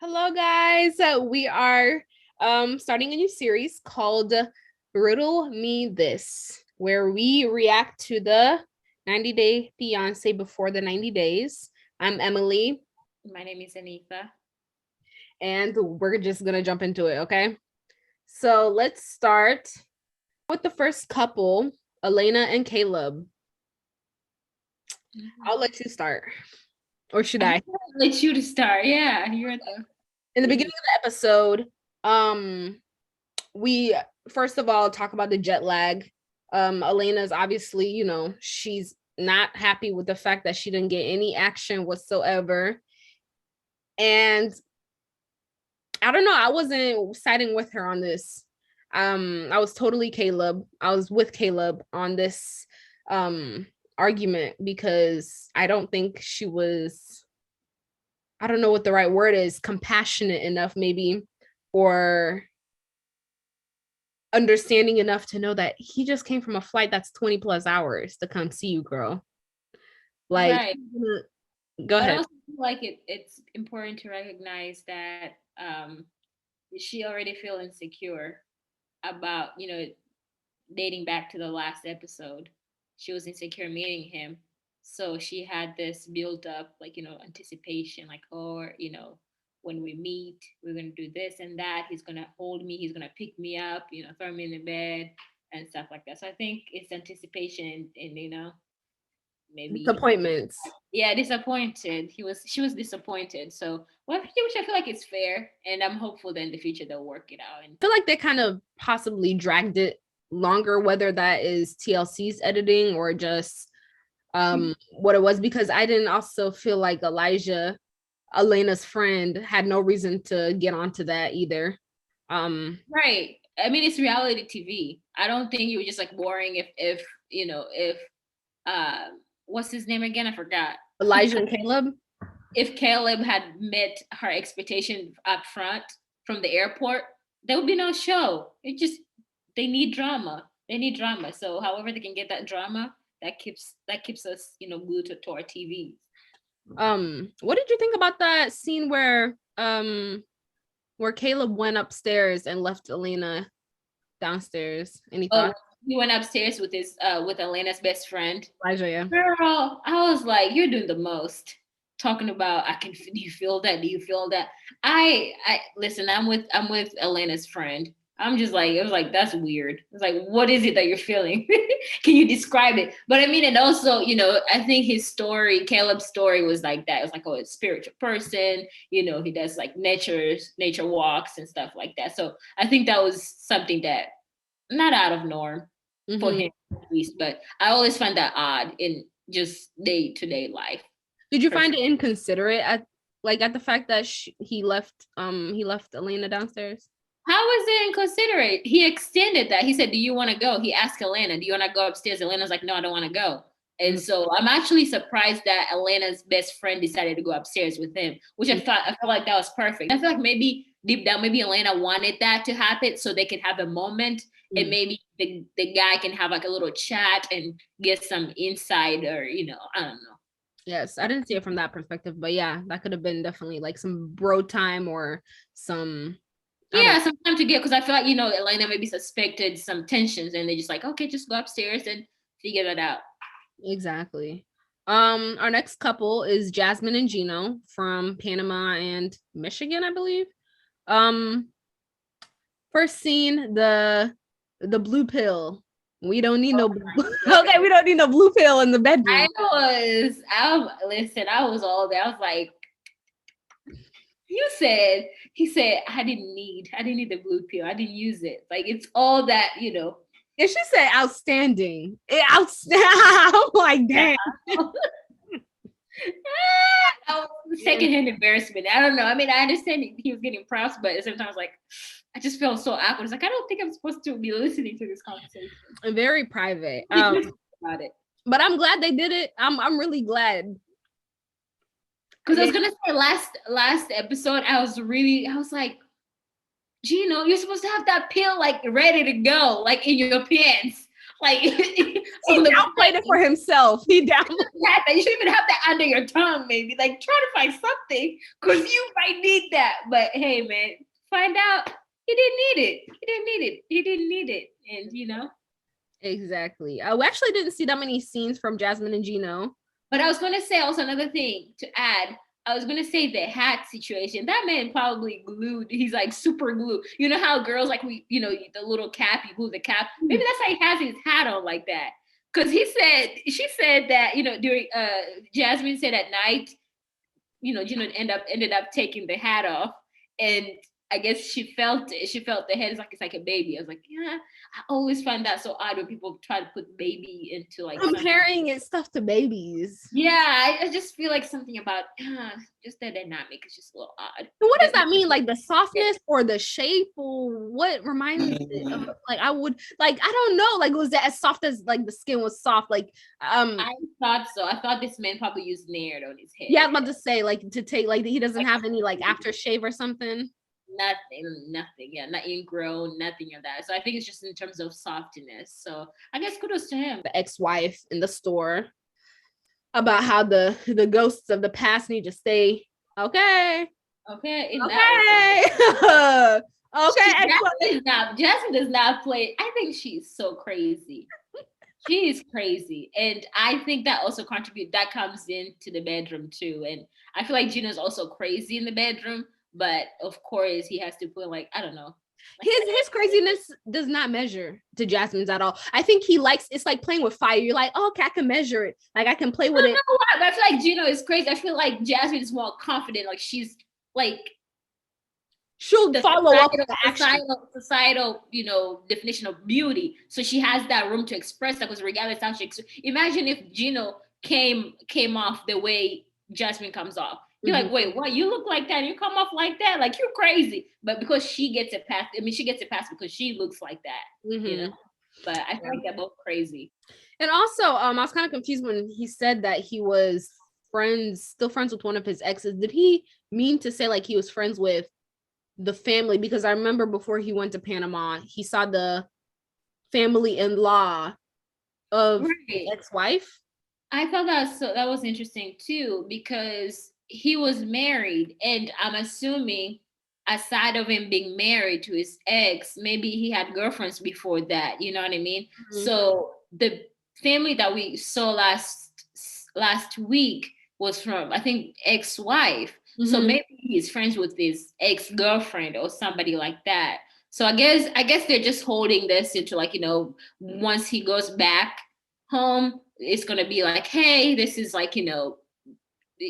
Hello, guys. We are starting a new series called Riddle Me This, where we react to the 90-day fiancé before the 90 days. I'm Emeli. My name is Anitha. And we're just going to jump into it, okay? So let's start with the first couple, Elena and Caleb. I'll let you start. Or should I? I'll let you to start. Yeah, you're in the beginning of the episode, we first of all talk about the jet lag. Elena's obviously, she's not happy with the fact that she didn't get any action whatsoever. And I don't know, I wasn't siding with her on this. I was totally Caleb. I was with Caleb on this argument because I don't think she was, I don't know what the right word is, compassionate enough maybe, or understanding enough to know that he just came from a flight that's 20 plus hours to come see you, girl. Like, right. Go ahead. I also feel like it's important to recognize that she already feel insecure about, dating back to the last episode. She was insecure meeting him. So she had this build up, like, anticipation, like, when we meet, we're going to do this and that. He's going to hold me. He's going to pick me up, throw me in the bed and stuff like that. So I think it's anticipation and maybe disappointments. Yeah, disappointed. She was disappointed. So which I feel like it's fair. And I'm hopeful that in the future they'll work it out. And I feel like they kind of possibly dragged it longer, whether that is TLC's editing or just what it was, because I didn't also feel like Elijah, Elena's friend, had no reason to get onto that either. Right. I mean, it's reality TV. I don't think it was just like boring if what's his name again? I forgot. Elijah and Caleb. If Caleb had met her expectation up front from the airport, there would be no show. They need drama. They need drama. So however they can get that drama, that keeps us, glued to our TVs. What did you think about that scene where Caleb went upstairs and left Elena downstairs? Any thoughts? He went upstairs with with Elena's best friend. Elijah, yeah. Girl, I was like, you're doing the most. Talking about, do you feel that? Do you feel that? I listen, I'm with Elena's friend. I'm just like, it was like, that's weird. It's like, what is it that you're feeling? Can you describe it? But I mean, and also, I think his story, Caleb's story was like that. It was like, a spiritual person, he does like nature walks and stuff like that. So I think that was something that not out of norm for him at least, but I always find that odd in just day-to-day life. Did you find it inconsiderate at the fact that he left Elena downstairs? How is it inconsiderate? He extended that. He said, do you want to go? He asked Elena, do you want to go upstairs? Elena's like, no, I don't want to go. And so I'm actually surprised that Elena's best friend decided to go upstairs with him, which I felt like that was perfect. I feel like maybe deep down, maybe Elena wanted that to happen so they could have a moment and maybe the guy can have like a little chat and get some insight, or, I don't know. Yes, I didn't see it from that perspective, but yeah, that could have been definitely like some bro time or some... Yeah, some time to get, because I feel like, Elena maybe suspected some tensions and they just like, okay, just go upstairs and figure that out. Exactly. Our next couple is Jasmine and Geno from Panama and Michigan, I believe. First scene, the blue pill. We don't need no okay, we don't need no blue pill in the bedroom. I was all there. I was like, he said, I didn't need the blue pill. I didn't use it. Like, it's all that, And she said outstanding. I'm like, damn. Secondhand embarrassment. I don't know. I mean, I understand he was getting props, but sometimes like, I just felt so awkward. It's like, I don't think I'm supposed to be listening to this conversation. Very private. About it. But I'm glad they did it. I'm really glad. Because I was gonna say last episode, I was like, Geno, you're supposed to have that pill like ready to go, like in your pants. Like he downplayed it for himself. He downplayed that. You shouldn't even have that under your tongue, maybe. Like try to find something because you might need that. But hey, man, find out he didn't need it. He didn't need it. And you know. Exactly. We actually didn't see that many scenes from Jasmine and Geno. But I was gonna say also another thing to add. I was gonna say the hat situation. That man probably glued. He's like super glue. You know how girls like the little cap, you glue the cap. Maybe that's how he has his hat on like that. Because she said that during Jasmine said at night, Geno ended up taking the hat off, and I guess she felt it. She felt the head it's like a baby. I was like, yeah, I always find that so odd when people try to put baby into like comparing it stuff to babies. Yeah, I just feel like something about just the dynamic is just a little odd. What does that mean? Like the softness or the shape or what reminds me of like I would like I don't know. Like was that as soft as like the skin was soft? Like I thought so. I thought this man probably used Nair on his head. Yeah, I'm about to say like to take like he doesn't have any like aftershave or something. Nothing. Yeah, not ingrown, nothing of that. So I think it's just in terms of softiness. So I guess kudos to him. The ex-wife in the store about how the ghosts of the past need to stay okay. Okay. Jasmine does not play. I think she's so crazy. She is crazy. And I think that also that comes into the bedroom too. And I feel like Gino's also crazy in the bedroom. But of course, he has to put like, I don't know. His craziness does not measure to Jasmine's at all. I think he likes, it's like playing with fire. You're like, oh, okay, I can measure it. Like I can play with it. Know what? I feel like Geno is crazy. I feel like Jasmine is more confident. Like she's like, she'll follow up with the societal, definition of beauty. So she has that room to express that because regardless how she, imagine if Geno came off the way Jasmine comes off. You're like, wait, what? You look like that and you come off like that? Like you're crazy. But because she gets it past, she gets it past because she looks like that, But I feel like they're both crazy. And also, I was kind of confused when he said that he was still friends with one of his exes. Did he mean to say like he was friends with the family? Because I remember before he went to Panama, he saw the family-in-law of his ex-wife. I thought that was interesting too, because he was married, and I'm assuming aside of him being married to his ex, maybe he had girlfriends before that. You know what I mean? Mm-hmm. So the family that we saw last week was from, I think, ex-wife. Mm-hmm. So maybe he's friends with his ex-girlfriend or somebody like that. So I guess they're just holding this into like, once he goes back home, it's gonna be like, hey, this is like,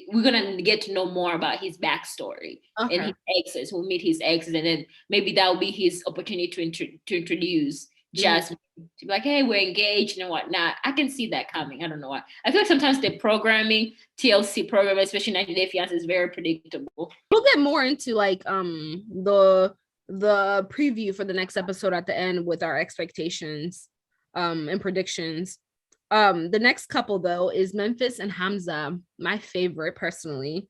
we're gonna get to know more about his backstory and his exes. We'll meet his exes, and then maybe that will be his opportunity to introduce Jasmine to be like, hey, we're engaged and whatnot. I can see that coming. I don't know why. I feel like sometimes the TLC programming, especially 90 Day Fiancé, is very predictable. We'll get more into like the preview for the next episode at the end with our expectations and predictions. The next couple though is Memphis and Hamza, my favorite personally.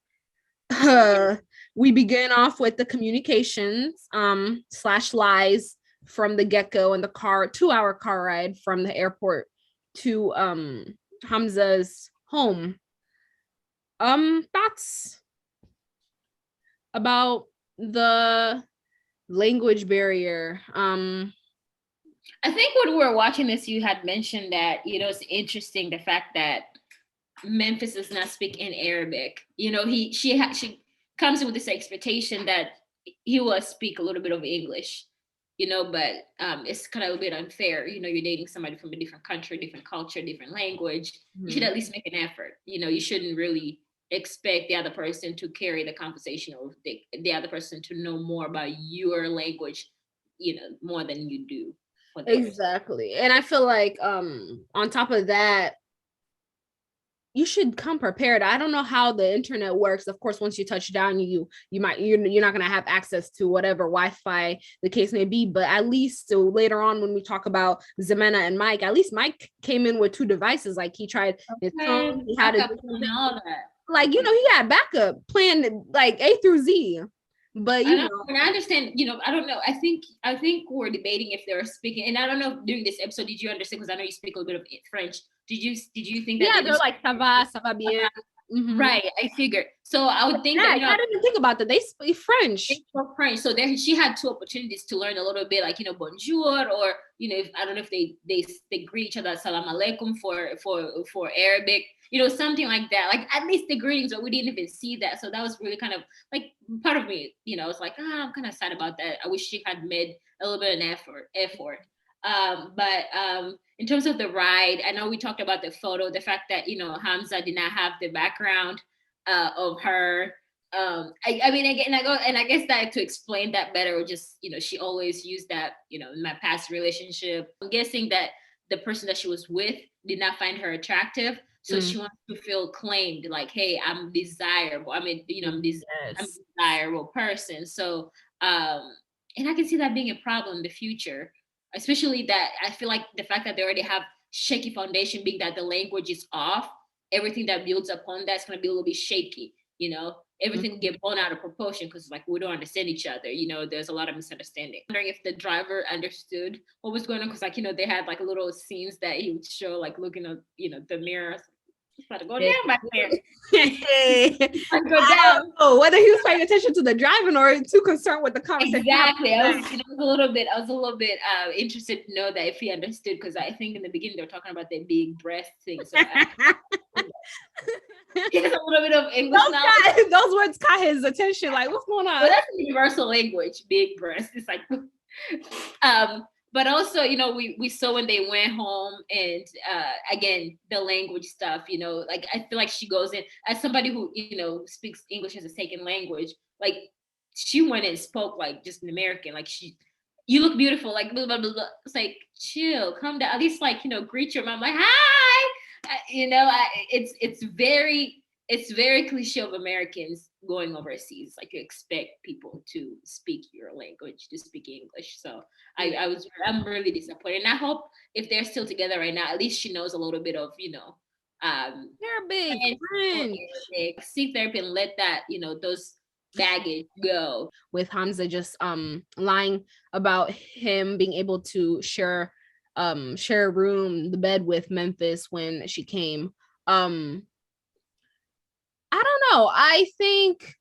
We begin off with the communications / lies from the get-go and the 2-hour car ride from the airport to Hamza's home. Thoughts about the language barrier? I think when we were watching this, you had mentioned that, it's interesting the fact that Memphis does not speak in Arabic. She comes in with this expectation that he will speak a little bit of English, but it's kind of a bit unfair. You're dating somebody from a different country, different culture, different language. Mm-hmm. You should at least make an effort. You shouldn't really expect the other person to carry the conversation or the other person to know more about your language, more than you do. Exactly. And I feel like on top of that, you should come prepared. I don't know how the internet works. Of course, once you touch down, you're not going to have access to whatever Wi-Fi the case may be, but at least later on when we talk about Ximena and Mike, at least Mike came in with 2 devices. Like he tried his phone, he had all that. Like, he had backup planned like A through Z. But I know, and I understand, I don't know. I think we're debating if they're speaking, and I don't know if during this episode, did you understand? Because I know you speak a little bit of French. Did you think that yeah, they they're like ça va bien. Right, I figured. So I would think that, I didn't even think about that. They speak French. they spoke French. So there, she had two opportunities to learn a little bit, like bonjour, or if I don't know if they greet each other salam alaikum for Arabic, something like that. Like at least the greetings, but we didn't even see that. So that was really kind of like part of me, was like, I'm kind of sad about that. I wish she had made a little bit of an effort. But in terms of the ride, I know we talked about the photo, the fact that Hamza did not have the background of her. I mean, again, I guess that to explain that better, or just she always used that in my past relationship. I'm guessing that the person that she was with did not find her attractive, so she wants to feel claimed, like, hey, I'm desirable. I mean, I'm a desirable person. So, and I can see that being a problem in the future, especially that I feel like the fact that they already have shaky foundation, being that the language is off, everything that builds upon that's going to be a little bit shaky. Everything get blown out of proportion because like we don't understand each other. There's a lot of misunderstanding. I'm wondering if the driver understood what was going on, because like they had like little scenes that he would show, like looking at the mirror. He's about to go down back there. Go down. Oh, whether he was paying attention to the driving or too concerned with the conversation. Exactly. I was a little bit interested to know that if he understood, because I think in the beginning they were talking about the big breast thing. So he has a little bit of English knowledge. Those words caught his attention. Like, what's going on? But that's a universal language. Big breast. It's like, but also, we saw when they went home, and again, the language stuff, like I feel like she goes in as somebody who, speaks English as a second language. Like she went and spoke like just an American, like you look beautiful, like blah, blah, blah, blah. It's like, chill, calm down. At least like, greet your mom, like, hi. It's very cliche of Americans going overseas. Like you expect people to speak your language, to speak English. So I'm really disappointed. And I hope if they're still together right now, at least she knows a little bit of, Arabic, French. Seek therapy and let that, those baggage go. With Hamza just lying about him being able to share a room, the bed with Memphis when she came. I don't know. I think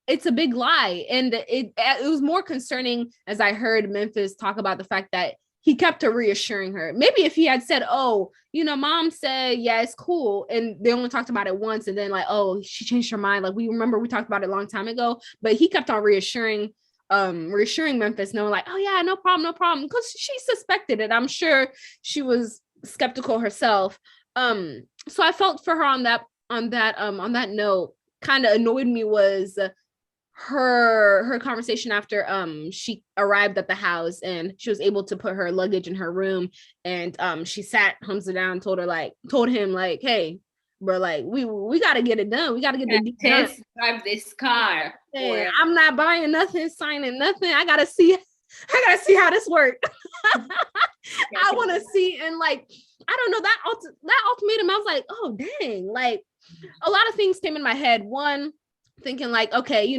it's a big lie. And it was more concerning as I heard Memphis talk about the fact that he kept her reassuring her. Maybe if he had said, oh, mom said, yeah, it's cool. And they only talked about it once. And then like, oh, she changed her mind. Like we talked about it a long time ago, but he kept on reassuring Memphis, knowing like, oh yeah, no problem. Because she suspected it. I'm sure she was skeptical herself. So I felt for her on that note. Kind of annoyed me was her conversation after she arrived at the house and she was able to put her luggage in her room, and she sat Hamza down, told him like, hey bro, like we gotta get it done. We gotta get the test drive this car. Hey, I'm not buying nothing, signing nothing. I gotta see how this works. I want to see, and like I don't know, that ultimatum, I was like, oh dang, like a lot of things came in my head. One, thinking like, okay,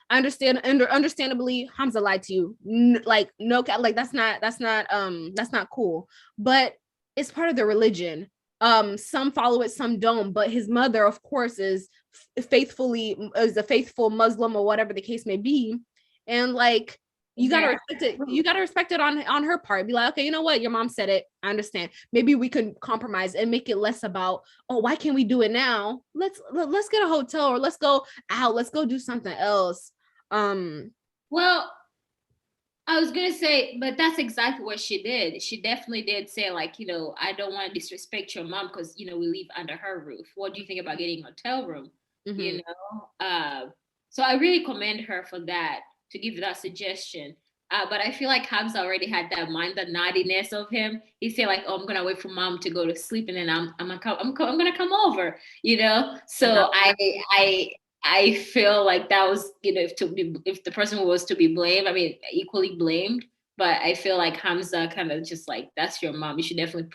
I understand, understandably Hamza lied to you, like no, like that's not cool, but it's part of the religion. Some follow it, some don't, but his mother of course is a faithful Muslim or whatever the case may be, and like you gotta respect it. You gotta respect it on her part. Be like, okay, you know what? Your mom said it. I understand. Maybe we could compromise and make it less about, oh, why can't we do it now? Let's get a hotel, or let's go out. Let's go do something else. Well, I was gonna say, but that's exactly what she did. She definitely did say, like, I don't want to disrespect your mom because we live under her roof. What do you think about getting a hotel room? Mm-hmm. So I really commend her for that, to give that suggestion. But I feel like Hamza already had that mind, the naughtiness of him. He said like, oh, I'm gonna wait for mom to go to sleep, and then I'm gonna come over, So I feel like that was, if the person was to be blamed, I mean, equally blamed. But I feel like Hamza kind of just like, that's your mom. You should definitely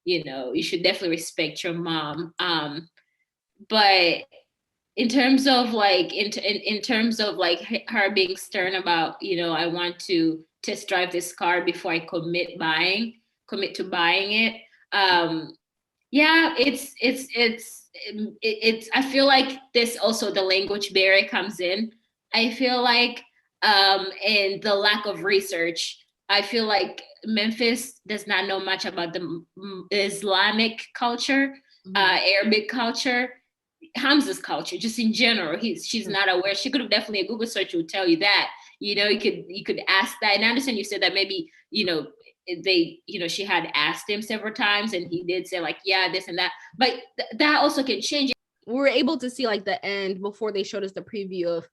you should definitely respect your mom. But in terms of like in terms of like her being stern about, I want to test drive this car before I commit to buying it. Yeah, it's I feel like this also the language barrier comes in. I feel like and the lack of research. I feel like Memphis does not know much about the Islamic culture, Arabic culture, Hamza's culture, just in general. She's not aware. She could have definitely, a Google search would tell you that. You could ask that. And I understand you said that maybe, she had asked him several times and he did say like, yeah, this and that. But that also can change. We were able to see like the end before they showed us the preview of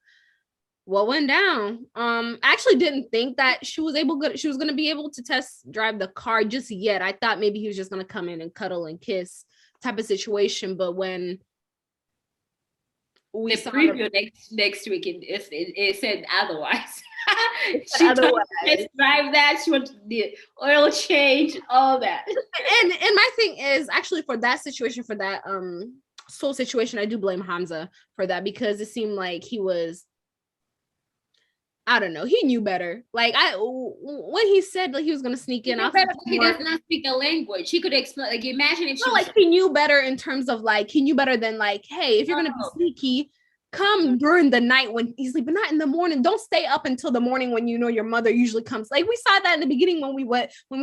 what went down. I actually didn't think that she was going to be able to test drive the car just yet. I thought maybe he was just going to come in and cuddle and kiss type of situation. But when we the preview next week, it said otherwise. She test drive that. She wanted the oil change, all that. And my thing is actually for that situation, for that soul situation, I do blame Hamza for that, because it seemed like he was, I don't know, he knew better. Like when he said like he was gonna sneak in, he does not speak the language. He could explain. Like imagine if he knew better in terms of like he knew better than like, hey, if you're gonna be sneaky, come during the night when he's sleeping, not in the morning. Don't stay up until the morning when your mother usually comes. Like we saw that in the beginning when we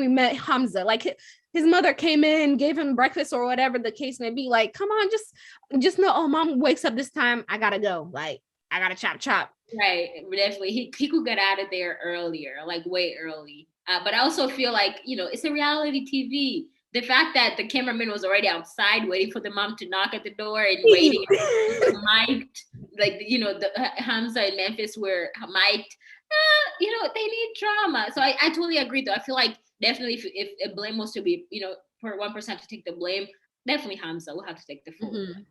met Hamza. Like his mother came in, gave him breakfast or whatever the case may be. Like, come on, just know, oh, mom wakes up this time, I gotta go. Like I gotta chop. Right, definitely. He could get out of there earlier, like way early. But I also feel like, it's a reality TV. The fact that the cameraman was already outside waiting for the mom to knock at the door and waiting, mic'd, like, the Hamza and Memphis were mic'd. They need drama. So I totally agree, though. I feel like definitely if blame was to be, for one person to take the blame, definitely Hamza will have to take the full blame.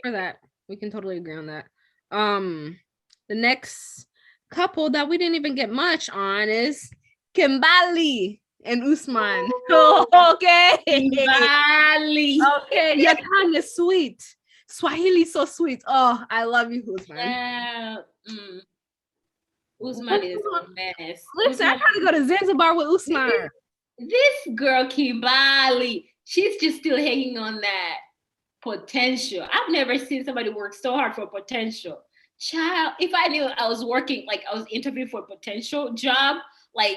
For that. We can totally agree on that. The next couple that we didn't even get much on is Kembali and Usman. Oh, okay. Kembali. Okay. Your tongue is sweet. Swahili so sweet. Oh, I love you, Usman. Yeah. Usman is a mess. Listen, I'm trying to go to Zanzibar with Usman. This girl, Kembali, she's just still hanging on that potential. I've never seen somebody work so hard for potential. Child, if I knew I was working, like I was interviewing for a potential job, like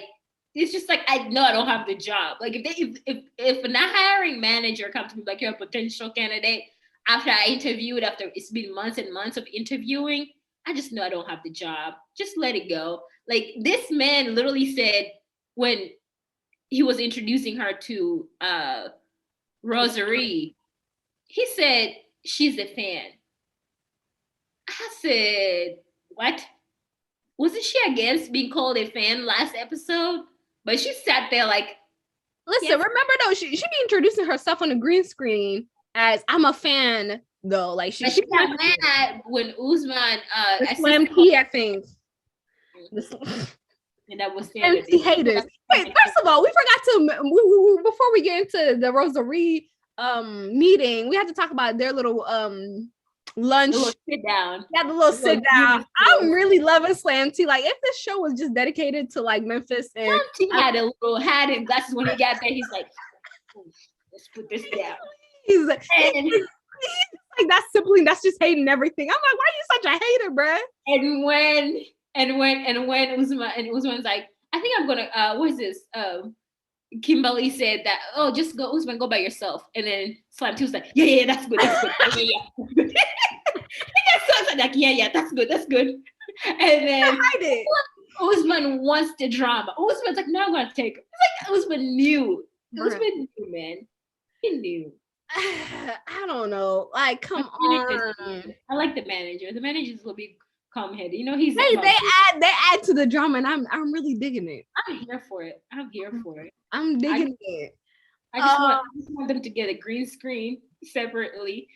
it's just like I know I don't have the job. Like if a not hiring manager comes to me like you're a potential candidate after I interviewed, after it's been months and months of interviewing, I just know I don't have the job. Just let it go. Like this man literally said when he was introducing her to Rosary, he said she's a fan. I said, what? Wasn't she against being called a fan last episode? But she sat there like, listen, remember though, she be introducing herself on the green screen as I'm a fan though. Like she got mad when Usman Slam Key, I think. And that was MC haters. Wait, first of all, we forgot to before we get into the Rosary meeting, we had to talk about their little lunch, the little sit down. Yeah, the little sit down. I'm really loving Slam T. Like if this show was just dedicated to like Memphis and Slam T had a little hat and glasses when he got there. He's like, let's put this down. He's like, that's just hating everything. I'm like, why are you such a hater, bruh? And when Usman's like, I think I'm gonna what is this? Kembali said that, oh, just go, Usman, go by yourself. And then Slam T was like, yeah, that's good. He got so like, yeah, that's good. And then Usman wants the drama. Usman's like, no, I'm gonna take it. It's like Usman knew. Usman knew, man. He knew. I don't know. Like, come on. I like the manager. The manager's will be calm-headed. He's they add to the drama, and I'm really digging it. I'm here for it. I'm digging it. I just want them to get a green screen separately,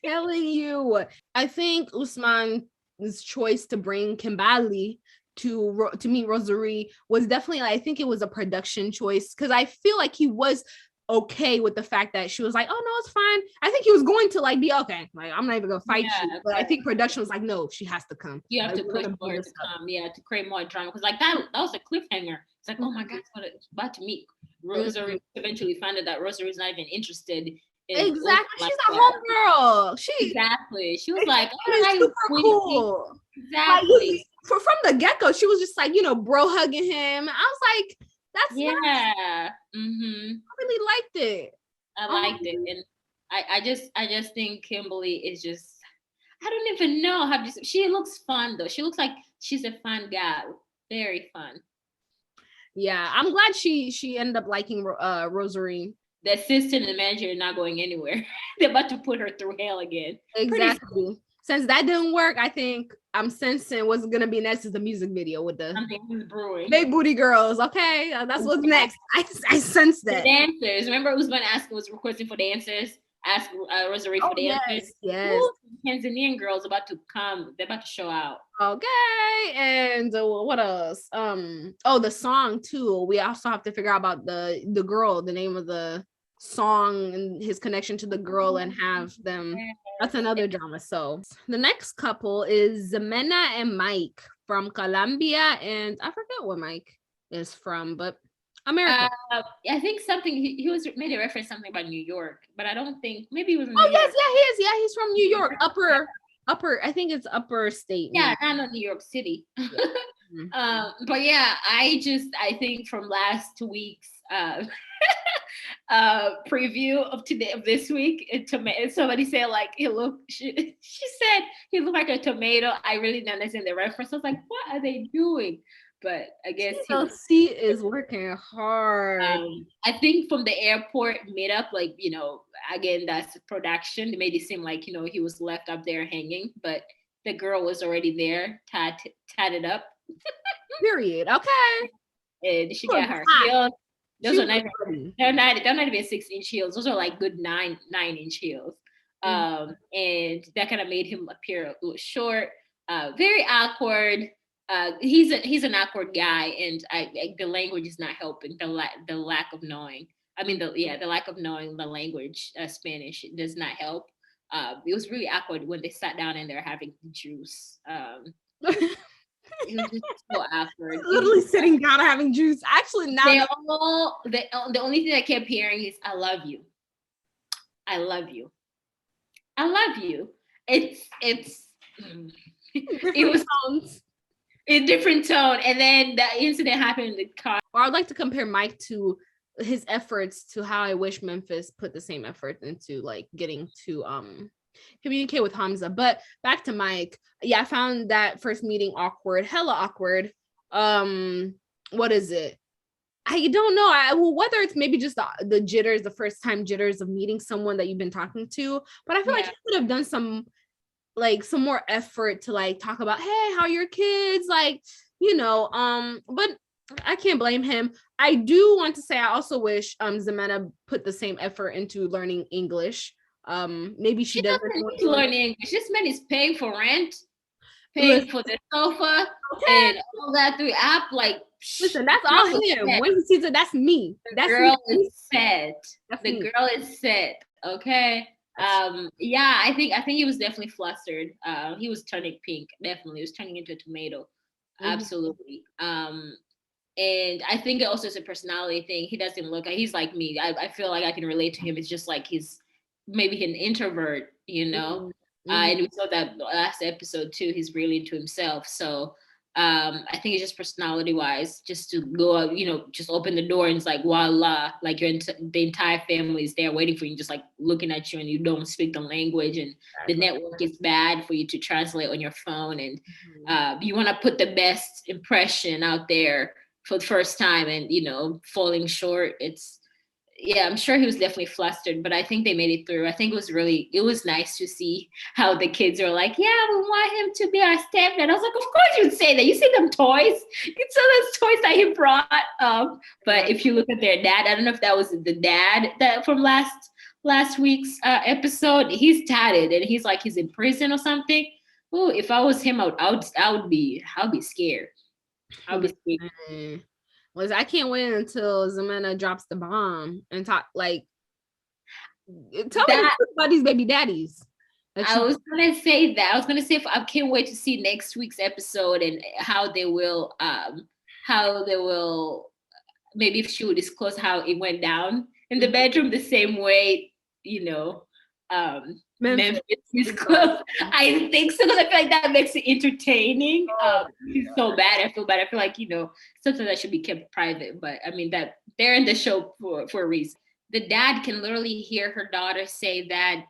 Telling you. I think Usman's choice to bring Kembali to meet Rosary was definitely, I think it was a production choice, because I feel like he was okay with the fact that she was like, oh no, it's fine. I think he was going to like be okay, like I'm not even gonna fight you, but I think production was like, no, she has to come. You have like, to push for her to come, to create more drama, because like that was a cliffhanger. It's like, oh my god, it's about to meet Rosary. Eventually find out that Rosary's not even interested in exactly. She's a homegirl. Exactly. She was like, oh, super cool. Exactly. Like, from the get-go, she was just like, bro hugging him. I was like, that's nice. Mm-hmm. I really liked it. I liked it. And I just think Kembali is just, I don't even know how to, she looks fun though. She looks like she's a fun gal. Very fun. Yeah, I'm glad she ended up liking Rosary. The assistant and the manager are not going anywhere. They're about to put her through hell again. Exactly. Since that didn't work, I think I'm sensing what's gonna be next is the music video with the big booty girls. Okay, that's what's next. I sense that. The dancers. Remember, Usman was requesting for dancers. Ask Rosary for dancers. Yes. Tanzanian girls about to come. They're about to show out. Okay, and what else? The song too. We also have to figure out about the girl, the name of the song and his connection to the girl, and have them. That's another drama. So the next couple is Ximena and Mike from Colombia, and I forget what Mike is from, but America. I think something he was made a reference something about New York, but I don't think maybe it was. Yes, yeah, he is. Yeah, he's from New York, upper. I think it's upper state. Yeah, not New York City. Yeah. But yeah, I think from last week's preview of this week, somebody said like she said he looked like a tomato. I really didn't understand the reference. I was like, what are they doing? But I guess he is working hard. I think from the airport meetup, like, again, that's production. They made it seem like, he was left up there hanging, but the girl was already there, tatted up. Period. Okay. And she got her heels. Those are not they're not even 6-inch heels. Those are like good 9-inch heels. And that kind of made him appear a little short, very awkward. He's an awkward guy, and the language is not helping. The lack of knowing. I mean, the lack of knowing the language, Spanish, does not help. It was really awkward when they sat down and they're having juice. It was just so awkward. Literally sitting down and having juice. Actually, now the only thing I kept hearing is "I love you, I love you, I love you." It was a different tone, and then the incident happened in the car. Or I'd like to compare Mike to his efforts to how I wish Memphis put the same effort into like getting to communicate with Hamza. But back to Mike. Yeah, I found that first meeting awkward, hella awkward. What is it? I don't know. Whether it's maybe just the jitters, the first time jitters of meeting someone that you've been talking to, but I feel like he could have done some more effort to like talk about, hey, how are your kids? Like, but I can't blame him. I do want to say I also wish Ximena put the same effort into learning English. Maybe she doesn't need to learn English. This man is paying for rent, paying for the sofa, and all that through app. Like, listen, that's all him. When he sees it, that's me. The girl is set. The girl is set. Okay. I think he was definitely flustered. He was turning pink. Definitely, he was turning into a tomato. Absolutely. And I think it also is a personality thing. He doesn't look. He's like me. I feel like I can relate to him. It's just like he's maybe an introvert, and we saw that last episode too. He's really into himself. So I think it's just personality wise, just to go out, just open the door and it's like voila, like the entire family is there waiting for you, just like looking at you, and you don't speak the language, and the network is bad for you to translate on your phone, and you want to put the best impression out there for the first time, and falling short. I'm sure he was definitely flustered, but I think they made it through. I think it was nice to see how the kids are like, yeah, we want him to be our stepdad. I was like, of course you'd say that. You see them toys. You saw those toys that he brought. But if you look at their dad, I don't know if that was the dad that from last week's episode. He's tatted and he's like he's in prison or something. Oh, if I was him, I would be scared. I would be scared. Was I can't wait until Zemena drops the bomb and talk like tell me about these baby daddies. I was gonna say that. I was gonna say I can't wait to see next week's episode and how they will maybe if she would disclose how it went down in the bedroom the same way, Memphis is close. I think so, because I feel like that makes it entertaining. It's so bad. I feel bad. I feel like, something that should be kept private. But I mean that they're in the show for a reason. The dad can literally hear her daughter say that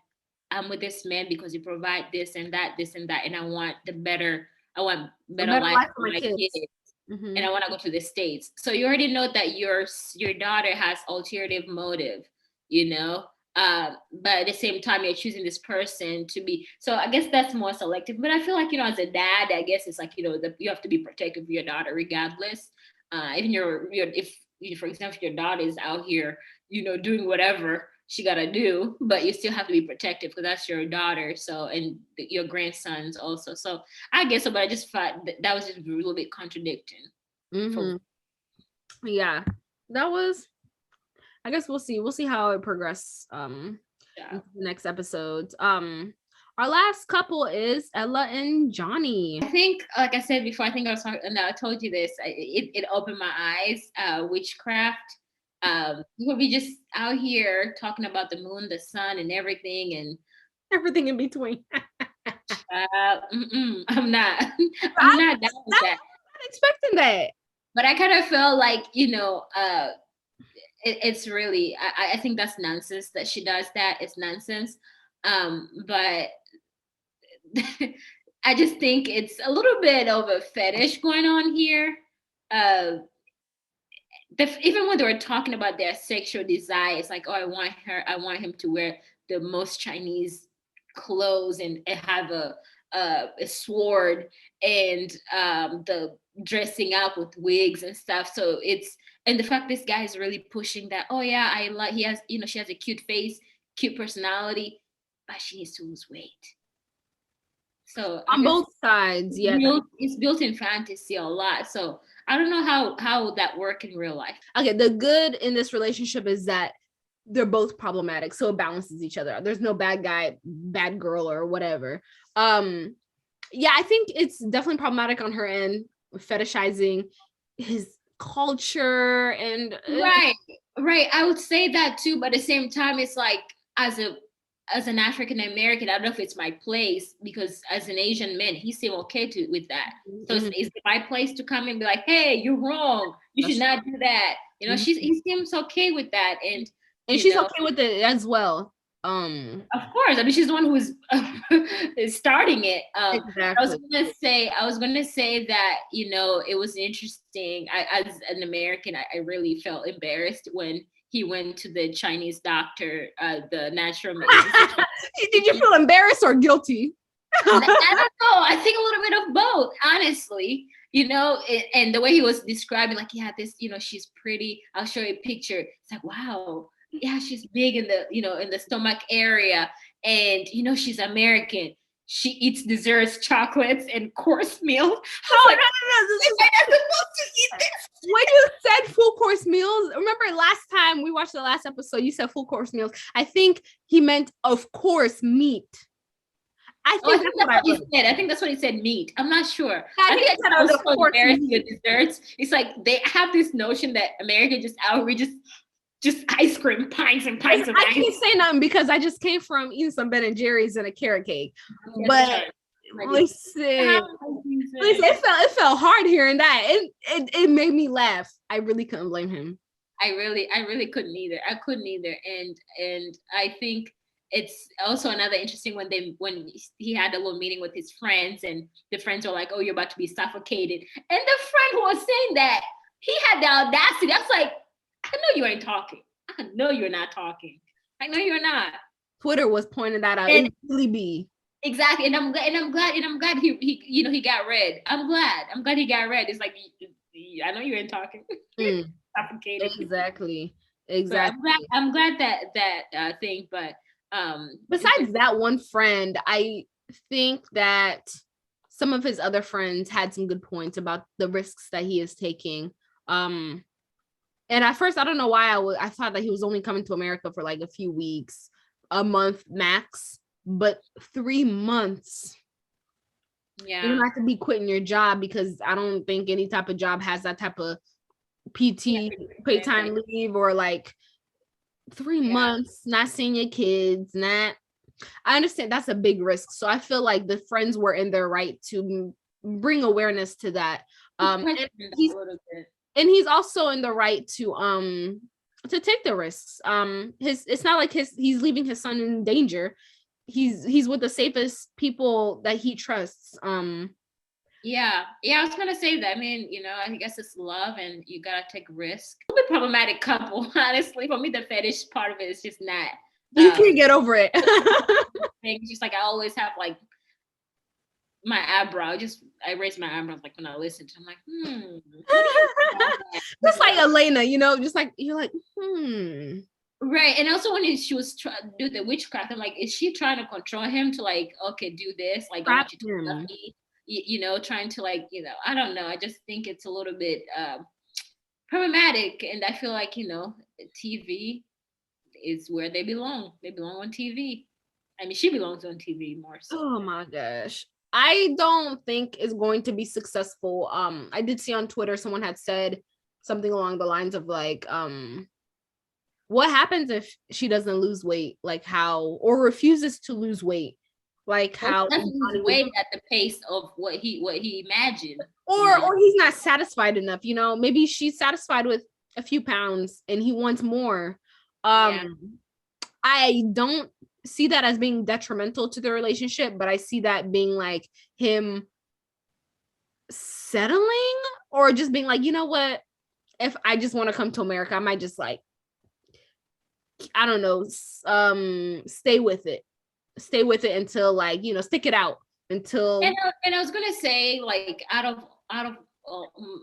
I'm with this man because you provide this and that, and I want better life for my kids. Mm-hmm. And I want to go to the States. So you already know that your daughter has ulterior motive, but at the same time you're choosing this person to be. So I guess that's more selective. But I feel like, as a dad, I guess it's like, you have to be protective of your daughter regardless. Even if for example, your daughter is out here, doing whatever she gotta do, but you still have to be protective because that's your daughter. So, and your grandsons also. So I guess so, but I just thought that was just a little bit contradicting. Mm-hmm. Yeah, that was. I guess we'll see. We'll see how it progresses. In the next episodes. Our last couple is Ella and Johnny. I think, like I said before, I think I was talking, and I told you this. It opened my eyes. Witchcraft. We'll be just out here talking about the moon, the sun, and everything in between. I'm not down with that. I'm not expecting that. But I kind of feel like, it's really, I think that's nonsense that she does that. It's nonsense. But I just think it's a little bit of a fetish going on here. Even when they were talking about their sexual desire, it's like, oh, I want him to wear the most Chinese clothes and have a sword and the dressing up with wigs and stuff. So and the fact this guy is really pushing that, oh yeah, I like, he has, she has a cute face, cute personality, but she needs to lose weight. So on both sides, yeah, it's built in fantasy a lot. So I don't know how that work in real life. Okay, the good in this relationship is that they're both problematic, so it balances each other out. There's no bad guy, bad girl, or whatever. Yeah, I think it's definitely problematic on her end, fetishizing his culture and right. I would say that too, but at the same time, it's like as an African American, I don't know if it's my place, because as an Asian man, he seemed okay with that. So is it my place to come and be like, hey, you're wrong, you should not do that? He seems okay with that, and she's okay with it as well. Of course, I mean, she's the one who's is starting it. Exactly. I was gonna say that it was interesting. As an American, I really felt embarrassed when he went to the Chinese doctor, the natural medicine. Did you feel embarrassed or guilty? I don't know. I think a little bit of both, honestly. And the way he was describing, like, yeah, this, she's pretty. I'll show you a picture. It's like, wow. Yeah, she's big in the, in the stomach area, and she's American. She eats desserts, chocolates, and course meals. No. When you said full course meals, remember last time we watched the last episode, you said full course meals. I think he meant, of course, meat. I think that's what he said. I think that's what he said, meat. I'm not sure. I think I was so embarrassed with desserts. It's like they have this notion that America just ice cream, pints and pints of ice. I can't say nothing because I just came from eating some Ben and Jerry's and a carrot cake. But listen, it felt hard hearing that. It made me laugh. I really couldn't blame him. I really couldn't either. I couldn't either. And I think it's also another interesting when he had a little meeting with his friends, and the friends were like, oh, you're about to be suffocated. And the friend who was saying that, he had the audacity. I was like, I know you ain't talking. I know you're not talking. I know you're not. Twitter was pointing that out. It really be. Exactly. And I'm glad he got read. I'm glad he got read. It's like, I know you ain't talking. Suffocated. Exactly. So I'm glad that thing, but besides that one friend, I think that some of his other friends had some good points about the risks that he is taking. And at first, I don't know why I thought that he was only coming to America for like a few weeks, a month max, but 3 months. Yeah. You don't have to be quitting your job, because I don't think any type of job has that type of PT, pay time leave, or like 3 months not seeing your kids. Not, I understand that's a big risk. So I feel like the friends were in their right to bring awareness to that. And he's also in the right to take the risks. It's not like he's leaving his son in danger. He's with the safest people that he trusts. Yeah, I was gonna say that. I mean, you know, I guess it's love, and you gotta take risk. I'm a problematic couple, honestly. For me, the fetish part of it is just not. You can't get over it. It's just like I always have like my eyebrow. I raise my eyebrows like when I listen to. I'm like, Just like Elena, you know, just like you're like, Right, and also when she was trying to do the witchcraft, I'm like, is she trying to control him to like, okay, do this, like I want you to love me, you know, trying to like, you know, I don't know. I just think it's a little bit problematic, and I feel like, you know, TV is where they belong. They belong on TV. I mean, she belongs on TV more so. Oh my gosh. I don't think is going to be successful. I did see on Twitter someone had said something along the lines of like, what happens if she doesn't lose weight, like how, or refuses to lose weight, like how lose weight at the pace of what he imagined, or he's not satisfied enough, you know, maybe she's satisfied with a few pounds and he wants more. I don't see that as being detrimental to the relationship, but I see that being like him settling, or just being like, you know what, if I just want to come to America, I might just like, I don't know, stay with it until like, you know, stick it out until. And I was gonna say, like, out of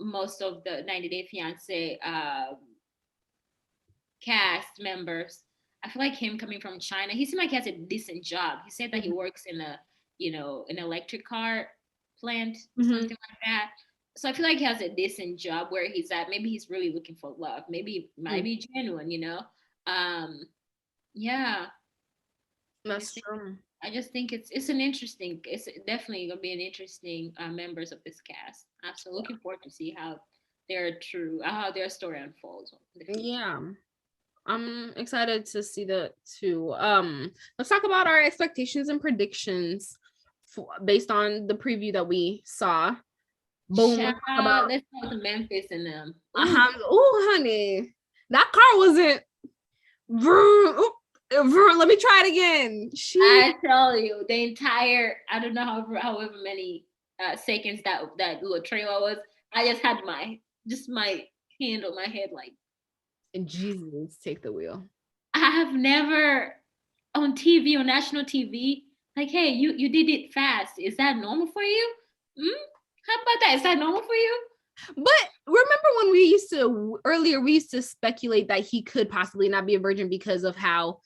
most of the 90 Day Fiancé cast members, I feel like him coming from China, he seemed like he has a decent job. He said that he works in a, you know, an electric car plant, something like that. So I feel like he has a decent job where he's at. Maybe he's really looking for love. Maybe it might be genuine, you know. Yeah, that's true. I just think it's definitely gonna be an interesting members of this cast. I'm so looking forward to see how their story unfolds. Yeah, I'm excited to see that too. Let's talk about our expectations and predictions based on the preview that we saw. Boom. Let's talk about Memphis and them. Oh, honey, that car wasn't. Let me try it again. I tell you, the entire, I don't know however many seconds that little trailer was, I just had my hand on my head like, and Jesus, take the wheel. I have never on TV, on national TV, like, hey, you did it fast. Is that normal for you? How about that? Is that normal for you? But remember when we used to speculate that he could possibly not be a virgin because of how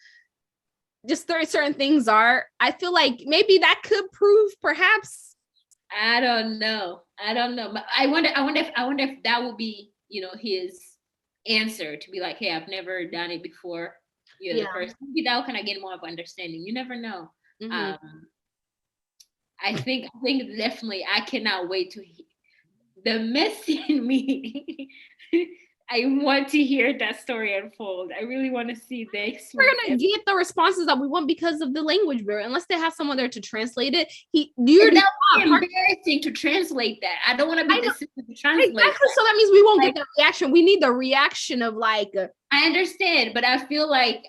just certain things are. I feel like maybe that could prove perhaps. I don't know. But I wonder if that will be, you know, his answer to be like, hey, I've never done it before. You're the first. Maybe that will kind of get more of understanding. You never know. I think definitely I cannot wait to the messy in me. I want to hear that story unfold. I really want to see this. We're gonna get the responses that we want because of the language barrier. Unless they have someone there to translate it, that would be embarrassing to translate that. I don't want to be the system to translate. Exactly. So that means we won't get the reaction. We need the reaction of like. I understand, but I feel like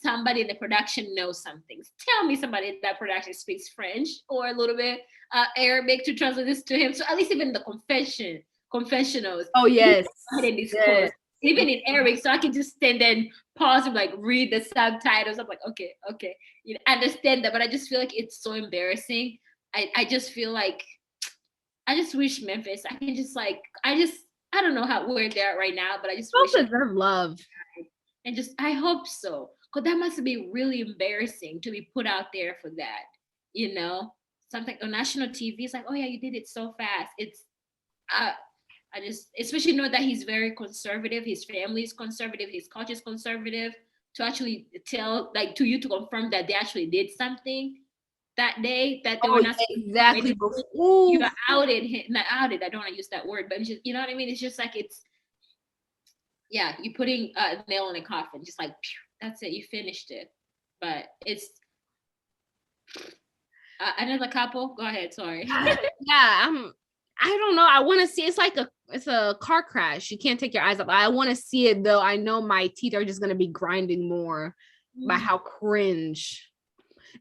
somebody in the production knows something. Tell me somebody in that production speaks French or a little bit Arabic to translate this to him. So at least even the confessionals. Oh yes. Even in Arabic, so I can just stand and pause and like read the subtitles. I'm like, okay, you know, understand that, but I just feel like it's so embarrassing. I just feel like I just wish Memphis. I can just like I don't know where they're at right now, but I just wish deserve love. And just I hope so, because that must be really embarrassing to be put out there for that. You know, something on national TV. It's like, oh yeah, you did it so fast. It's I just, especially know that he's very conservative, his family is conservative, his culture is conservative. To actually tell, like, to you to confirm that they actually did something that day that they were not exactly. You are outed, not outed. I don't want to use that word, but it's just, you know what I mean? It's just like yeah, you're putting a nail in a coffin, just like that's it, you finished it. But it's another couple. Go ahead, sorry. Yeah, I don't know. I want to see. It's a car crash. You can't take your eyes up. I want to see it though. I know my teeth are just gonna be grinding more by how cringe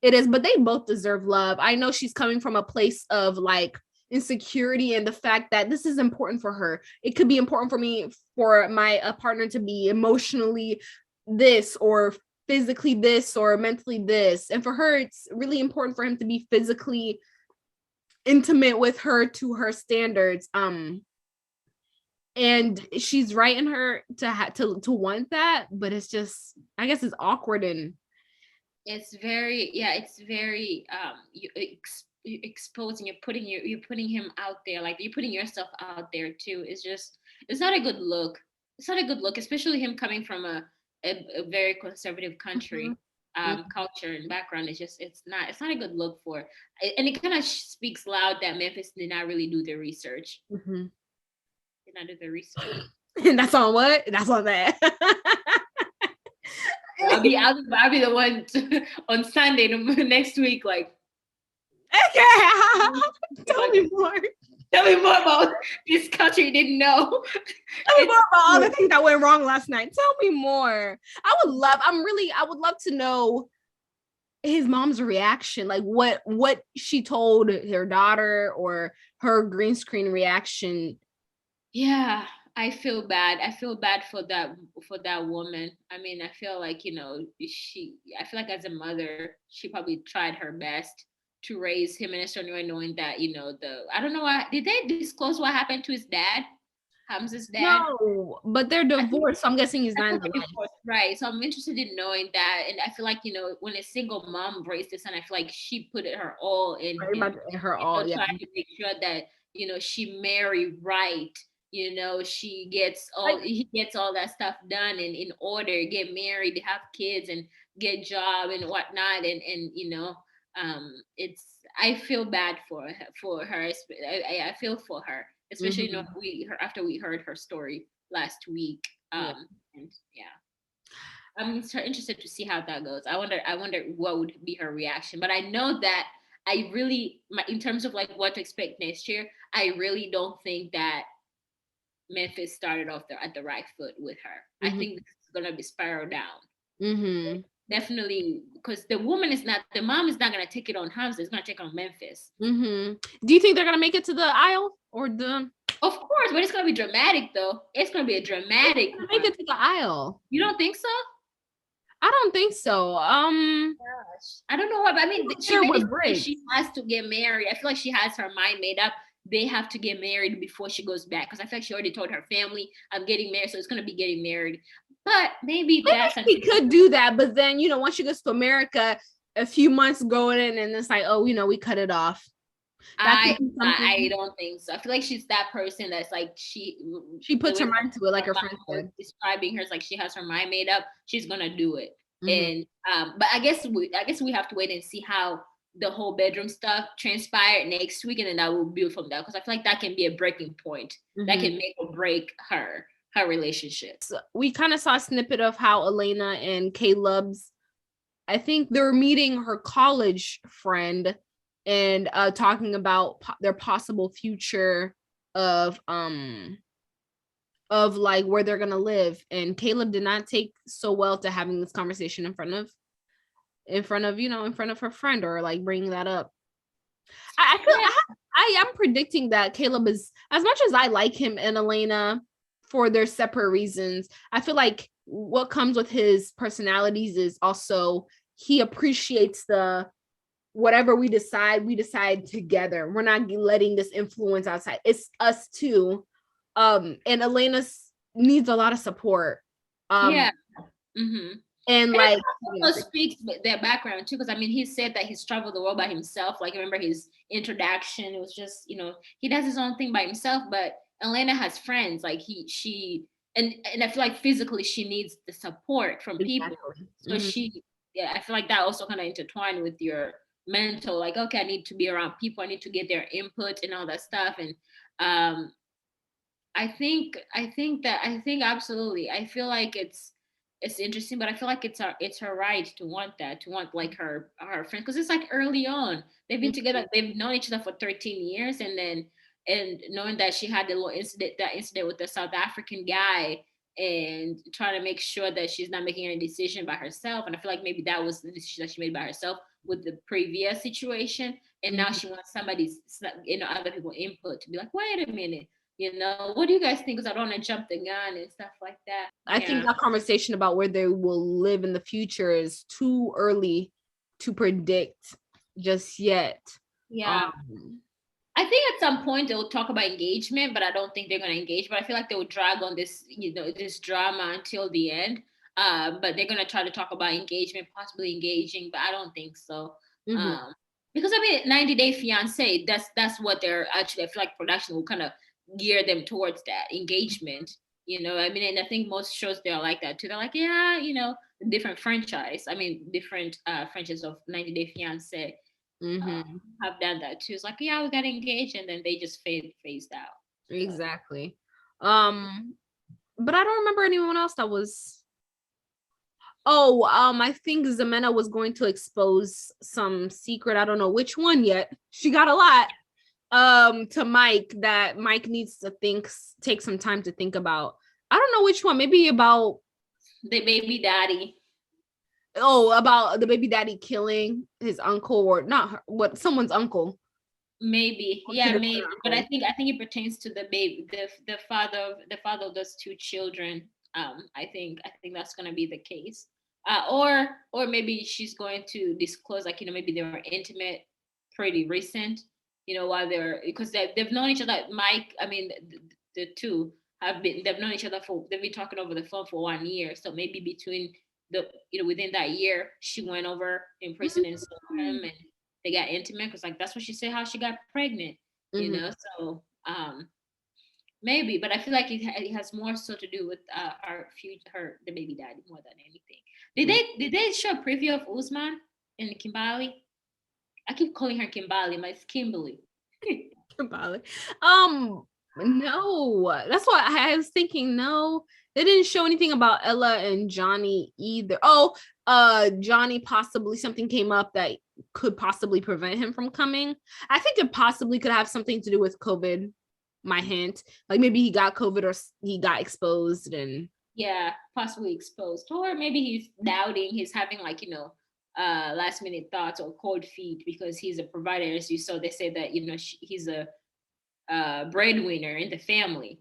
it is. But they both deserve love. I know she's coming from a place of like insecurity and the fact that this is important for her. It could be important for me for my partner to be emotionally this or physically this or mentally this, and for her it's really important for him to be physically intimate with her to her standards, and she's right in her to want that, but it's just, I guess it's awkward and it's very you exposing, you're putting him out there, like you're putting yourself out there too. It's not a good look. It's not a good look, especially him coming from a very conservative country. Culture and background. It's not a good look for, and it kind of speaks loud that Memphis did not really do the research. Did not do the research. And that's on what? That's on that. I'll be the one on Sunday next week. Like, tell me more. Tell me more about this country you didn't know. Tell me more about all the things that went wrong last night. Tell me more. I would love to know his mom's reaction, like what she told her daughter or her green screen reaction. Yeah, I feel bad. I feel bad for that woman. I mean, I feel like, I feel like as a mother, she probably tried her best to raise him in a certain way, knowing that, I don't know why, did they disclose what happened to his dad? Hamza's dad? No, but they're divorced, so I'm guessing he's not in the life. Right. So I'm interested in knowing that. And I feel like, when a single mom raised this son, I feel like she put her all in her all, yeah. Trying to make sure that, she married right. He gets all that stuff done and in order, get married, have kids and get job and whatnot. I feel bad for her. I feel for her, especially after we heard her story last week. And yeah, I'm interested to see how that goes. I wonder what would be her reaction. But I know that in terms of like what to expect next year, I really don't think that Memphis started off there at the right foot with her. I think this is gonna be spiral down. Definitely, because the mom is not gonna take it on Hamza, it's gonna take it on Memphis. Do you think they're gonna make it to the aisle or the? Of course, but it's gonna be dramatic though. It's gonna be a dramatic. Make it to the aisle. You don't think so? I don't think so. Gosh. I don't know what, but I mean, she has to get married. I feel like she has her mind made up. They have to get married before she goes back, because I feel like she already told her family, I'm getting married, so it's gonna be getting married. But maybe she could do that, but then once she goes to America, a few months going in, and it's like, oh, we cut it off. I don't think so. I feel like she's that person that's like she puts her mind to it, like her friend said. Describing her, like she has her mind made up. She's gonna do it, and but I guess we have to wait and see how the whole bedroom stuff transpired next week, and then that will build from that, because I feel like that can be a breaking point. That can make or break her relationship. So we kind of saw a snippet of how Elena and Caleb's, I think they were meeting her college friend and talking about their possible future of like where they're gonna live, and Caleb did not take so well to having this conversation in front of her friend, or like bringing that up. I am predicting that Caleb is, as much as I like him and Elena for their separate reasons, I feel like what comes with his personalities is also he appreciates the whatever we decide together. We're not letting this influence outside. It's us too. And Elena needs a lot of support. And like also speaks their background too, because I mean, he said that he's traveled the world by himself. Like, remember his introduction, it was just, he does his own thing by himself, but Elena has friends, like she and I feel like physically she needs the support from people. Exactly. So I feel like that also kind of intertwined with your mental, like, okay, I need to be around people, I need to get their input and all that stuff. And I think absolutely. I feel like it's interesting, but I feel like it's her right to want that, to want like her friend, because it's like early on they've been together, they've known each other for 13 years, and knowing that she had that incident with the South African guy, and trying to make sure that she's not making any decision by herself. And I feel like maybe that was the decision that she made by herself with the previous situation, and now she wants somebody's, other people input to be like, wait a minute, what do you guys think? Because I don't want to jump the gun and stuff like that. I think that conversation about where they will live in the future is too early to predict just yet. Yeah. I think at some point they'll talk about engagement, but I don't think they're going to engage. But I feel like they will drag on this, this drama until the end. But they're going to try to talk about engagement, possibly engaging, but I don't think so. Because 90 Day Fiancé, that's what they're actually, I feel like production will kind of gear them towards that engagement, and I think most shows, they're like that too. They're like, yeah, different franchise. Different franchises of 90 Day Fiancé have done that too. It's like, yeah, we got engaged, and then they just phased out. Exactly. But I don't remember anyone else that was. I think Ximena was going to expose some secret. I don't know which one yet. She got a lot. To Mike, that Mike needs to take some time to think about. I don't know which one. Maybe about the baby daddy. About the baby daddy killing his uncle, or not someone's uncle. Maybe, yeah, maybe. But I think it pertains to the baby, the father of those two children. I think that's gonna be the case. Or maybe she's going to disclose, like, maybe they were intimate, pretty recent. While because they've known each other. Mike, the two they've known each other they've been talking over the phone for 1 year. So maybe between within that year, she went over in person and saw him, and they got intimate, because like that's what she said, how she got pregnant. So maybe, but I feel like it has more so to do with the baby daddy more than anything. Did they show a preview of Usman and Kembali? I keep calling her Kembali, but it's Kimberly. Kembali. No, that's what I was thinking. No, they didn't show anything about Ella and Johnny either. Johnny, possibly something came up that could possibly prevent him from coming. I think it possibly could have something to do with COVID. My hint, like maybe he got COVID or he got exposed, and possibly exposed, or maybe he's doubting. He's having last minute thoughts or cold feet, because he's a provider, as you saw. They say that he's a breadwinner in the family.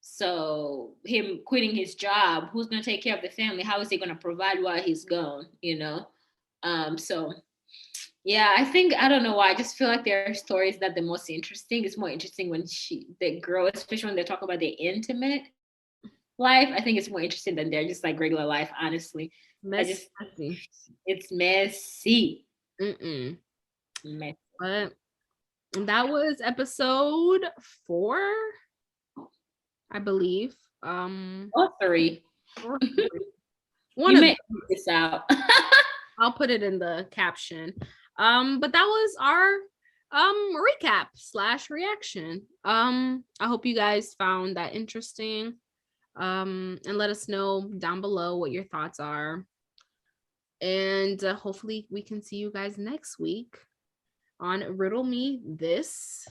So him quitting his job, who's going to take care of the family? How is he going to provide while he's gone? So yeah, I don't know why. I just feel like there are stories that the most interesting. It's more interesting when the girl, especially when they talk about their intimate life. I think it's more interesting than their just like regular life, honestly. Messy. It's messy. Messy. But that was episode 4, I believe. Or 3. One of this out. I'll put it in the caption. But that was our recap / reaction. I hope you guys found that interesting. And let us know down below what your thoughts are. And hopefully we can see you guys next week on Riddle Me This.